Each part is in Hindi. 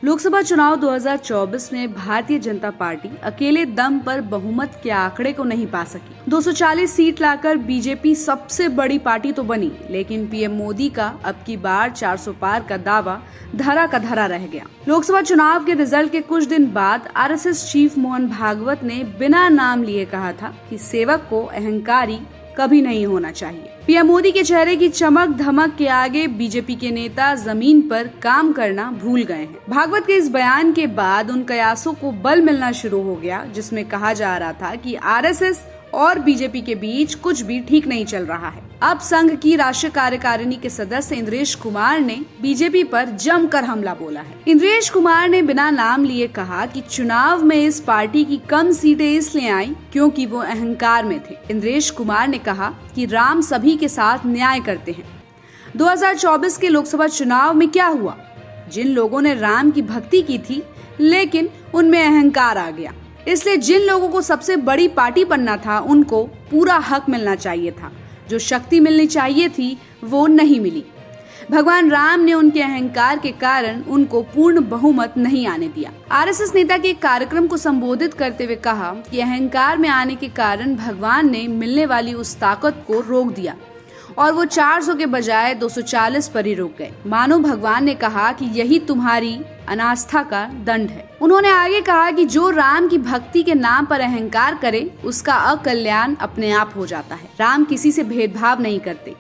लोकसभा चुनाव 2024 में भारतीय जनता पार्टी अकेले दम पर बहुमत के आंकड़े को नहीं पा सकी। 240 सीट लाकर बीजेपी सबसे बड़ी पार्टी तो बनी, लेकिन पीएम मोदी का अब की बार 400 पार का दावा धरा का धरा रह गया। लोकसभा चुनाव के रिजल्ट के कुछ दिन बाद आरएसएस चीफ मोहन भागवत ने बिना नाम लिए कहा था कि सेवक को अहंकारी कभी नहीं होना चाहिए। पीएम मोदी के चेहरे की चमक धमक के आगे बीजेपी के नेता जमीन पर काम करना भूल गए हैं। भागवत के इस बयान के बाद उन कयासों को बल मिलना शुरू हो गया, जिसमें कहा जा रहा था कि आरएसएस और बीजेपी के बीच कुछ भी ठीक नहीं चल रहा है। अब संघ की राष्ट्रीय कार्यकारिणी के सदस्य इंद्रेश कुमार ने बीजेपी पर जमकर हमला बोला है। इंद्रेश कुमार ने बिना नाम लिए कहा कि चुनाव में इस पार्टी की कम सीटें इसलिए आई क्योंकि वो अहंकार में थे। इंद्रेश कुमार ने कहा कि राम सभी के साथ न्याय करते हैं। 2024 के लोकसभा चुनाव में क्या हुआ? जिन लोगों ने राम की भक्ति की थी, लेकिन उनमें अहंकार आ गया, इसलिए जिन लोगों को सबसे बड़ी पार्टी बनना था उनको पूरा हक मिलना चाहिए था। जो शक्ति मिलनी चाहिए थी वो नहीं मिली। भगवान राम ने उनके अहंकार के कारण उनको पूर्ण बहुमत नहीं आने दिया। आरएसएस नेता के एक कार्यक्रम को संबोधित करते हुए कहा कि अहंकार में आने के कारण भगवान ने मिलने वाली उस ताकत को रोक दिया और वो 400 के बजाय 240 पर ही रुक गए। मानो भगवान ने कहा कि यही तुम्हारी अनास्था का दंड है। उन्होंने आगे कहा कि जो राम की भक्ति के नाम पर अहंकार करे उसका अकल्याण अपने आप हो जाता है। राम किसी से भेदभाव नहीं करते,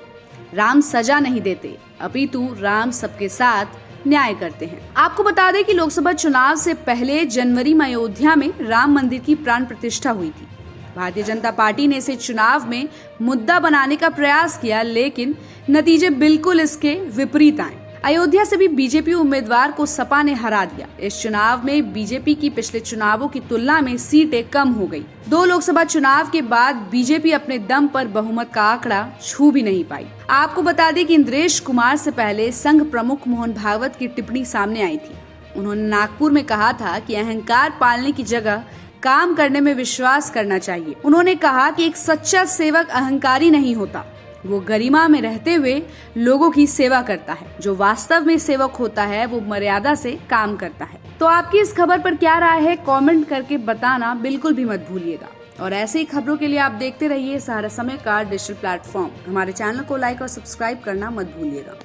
राम सजा नहीं देते, अपितु राम सबके साथ न्याय करते हैं। आपको बता दें कि लोकसभा चुनाव से पहले जनवरी में अयोध्या में राम मंदिर की प्राण प्रतिष्ठा हुई थी। भारतीय जनता पार्टी ने इसे चुनाव में मुद्दा बनाने का प्रयास किया, लेकिन नतीजे बिल्कुल इसके विपरीत आए। अयोध्या से भी बीजेपी उम्मीदवार को सपा ने हरा दिया। इस चुनाव में बीजेपी की पिछले चुनावों की तुलना में सीटें कम हो गई। 2 लोकसभा चुनाव के बाद बीजेपी अपने दम पर बहुमत का आंकड़ा छू भी नहीं पाई। आपको बता दें कि इंद्रेश कुमार से पहले संघ प्रमुख मोहन भागवत की टिप्पणी सामने आई थी। उन्होंने नागपुर में कहा था कि अहंकार पालने की जगह काम करने में विश्वास करना चाहिए। उन्होंने कहा कि एक सच्चा सेवक अहंकारी नहीं होता, वो गरिमा में रहते हुए लोगों की सेवा करता है। जो वास्तव में सेवक होता है वो मर्यादा से काम करता है। तो आपकी इस खबर पर क्या राय है, कमेंट करके बताना बिल्कुल भी मत भूलिएगा। और ऐसे ही खबरों के लिए आप देखते रहिए सहारा समय का डिजिटल प्लेटफॉर्म। हमारे चैनल को लाइक और सब्सक्राइब करना मत भूलिएगा।